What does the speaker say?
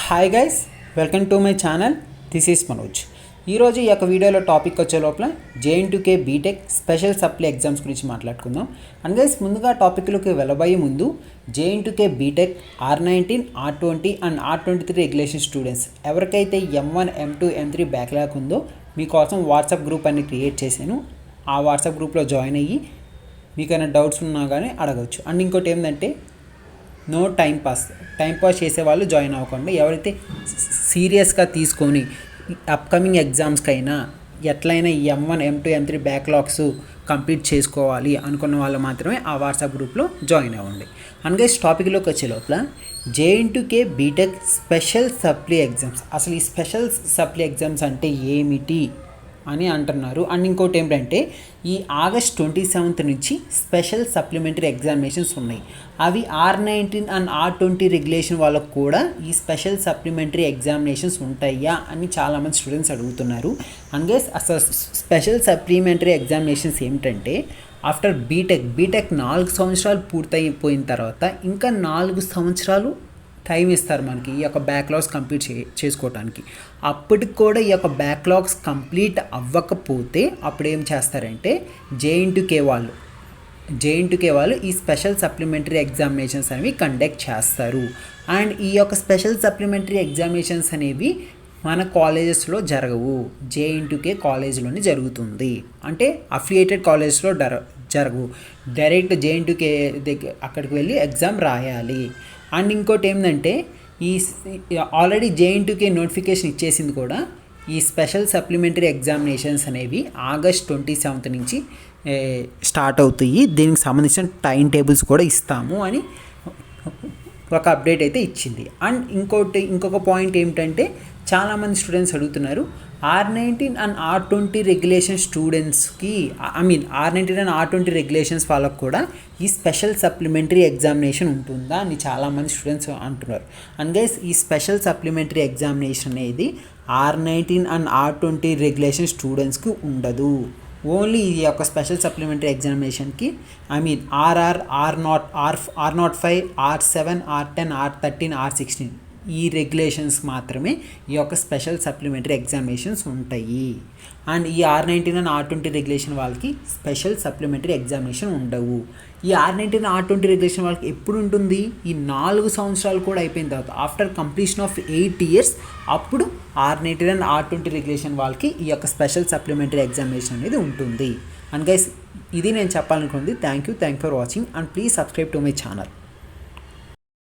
Hi guys, welcome to my channel. This is Manoj. ఈరోజు ఈ యొక్క వీడియోలో టాపిక్ వచ్చే లోపల JNTK B Tech special supply exams గురించి మాట్లాడుకుందాం. అండ్ గైస్, ముందుగా టాపిక్లోకి వెళ్ళబోయే ముందు JNTK బీటెక్ R19, R20 అండ్ R23 రెగ్యులేషన్ స్టూడెంట్స్ ఎవరికైతే M1, M2, M3 బ్యాక్లాగ్ ఉందో మీకోసం వాట్సాప్ గ్రూప్ అని క్రియేట్ చేశాను. ఆ వాట్సాప్ గ్రూప్లో జాయిన్ అయ్యి మీకైనా డౌట్స్ ఉన్నా కానీ అడగవచ్చు. అండ్ ఇంకోటి ఏంటంటే, నో టైంపాస్ చేసేవాళ్ళు జాయిన్ అవ్వకండి. ఎవరైతే సీరియస్గా తీసుకొని అప్కమింగ్ ఎగ్జామ్స్కైనా ఎట్లయినా M1, M2, M3 backlogs complete చేసుకోవాలి అనుకున్న వాళ్ళు మాత్రమే ఆ వాట్సాప్ గ్రూప్లో జాయిన్ అవ్వండి. అందుకే టాపిక్లోకి వచ్చే లోపల JNTK B Tech special supply exams, అసలు ఈ స్పెషల్ సప్లీ ఎగ్జామ్స్ అంటే ఏమిటి అని అంటున్నారు. అండ్ ఇంకోటి ఏంటంటే, ఈ ఆగస్ట్ 27 నుంచి స్పెషల్ సప్లిమెంటరీ ఎగ్జామినేషన్స్ ఉన్నాయి. అవి R19 అండ్ R20 రెగ్యులేషన్ వాళ్ళకు కూడా ఈ స్పెషల్ సప్లిమెంటరీ ఎగ్జామినేషన్స్ ఉంటాయా అని చాలామంది స్టూడెంట్స్ అడుగుతున్నారు. అందుకే అసలు స్పెషల్ సప్లిమెంటరీ ఎగ్జామినేషన్స్ ఏమిటంటే, ఆఫ్టర్ బీటెక్ 4 సంవత్సరాలు పూర్తయిపోయిన తర్వాత ఇంకా 4 సంవత్సరాలు టైం ఇస్తారు మనకి ఈ యొక్క బ్యాక్లాగ్స్ కంప్లీట్ చేసుకోవడానికి. అప్పటికి కూడా ఈ యొక్క బ్యాక్లాగ్స్ కంప్లీట్ అవ్వకపోతే అప్పుడు ఏం చేస్తారంటే, JNTK వాళ్ళు ఈ స్పెషల్ సప్లిమెంటరీ ఎగ్జామినేషన్స్ అనేవి కండక్ట్ చేస్తారు. అండ్ ఈ యొక్క స్పెషల్ సప్లిమెంటరీ ఎగ్జామినేషన్స్ అనేవి మన కాలేజెస్లో జరగవు, JNTK కాలేజ్లోనే జరుగుతుంది. అంటే అఫిలియేటెడ్ కాలేజెస్లో జరగవు. డైరెక్ట్ JNTK దగ్గర అక్కడికి వెళ్ళి ఎగ్జామ్ రాయాలి. అండ్ ఇంకోటి ఏంటంటే, ఈ ఆల్రెడీ JNTK నోటిఫికేషన్ ఇచ్చేసింది కూడా. ఈ స్పెషల్ సప్లిమెంటరీ ఎగ్జామినేషన్స్ అనేవి ఆగస్ట్ 27 నుంచి స్టార్ట్ అవుతాయి. దీనికి సంబంధించిన టైం టేబుల్స్ కూడా ఇస్తాము అని ఒక అప్డేట్ అయితే ఇచ్చింది. అండ్ ఇంకొక పాయింట్ ఏమిటంటే, చాలామంది స్టూడెంట్స్ అడుగుతున్నారు, R19 అండ్ R20 రెగ్యులేషన్ స్టూడెంట్స్కి R19 అండ్ R20 రెగ్యులేషన్స్ వాళ్ళకు కూడా ఈ స్పెషల్ సప్లిమెంటరీ ఎగ్జామినేషన్ ఉంటుందా అని చాలామంది స్టూడెంట్స్ అంటున్నారు. అండ్ గైస్, ఈ స్పెషల్ సప్లిమెంటరీ ఎగ్జామినేషన్ అనేది R19 అండ్ R20 రెగ్యులేషన్ స్టూడెంట్స్కి ఉండదు. ఓన్లీ ఈ యొక్క special supplementary ఎగ్జామినేషన్కి R05, R7, R10, R13, R16 ఈ రెగ్యులేషన్స్ మాత్రమే ఈ యొక్క స్పెషల్ సప్లిమెంటరీ ఎగ్జామినేషన్స్ ఉంటాయి. అండ్ ఈ R19 అండ్ R20 రెగ్యులేషన్ వాళ్ళకి స్పెషల్ సప్లిమెంటరీ ఎగ్జామినేషన్ ఉండవు. ఈ R19 అండ్ R20 రెగ్యులేషన్ వాళ్ళకి ఎప్పుడు ఉంటుంది? ఈ 4 సంవత్సరాలు కూడా అయిపోయిన తర్వాత, ఆఫ్టర్ కంప్లీషన్ ఆఫ్ 8 years అప్పుడు R19 అండ్ R20 రెగ్యులేషన్ వాళ్ళకి ఈ యొక్క స్పెషల్ సప్లిమెంటరీ ఎగ్జామినేషన్ అనేది ఉంటుంది. అండ్ గైస్, ఇది నేను చెప్పాలనుకుంది. Thank you for watching and please subscribe to my channel.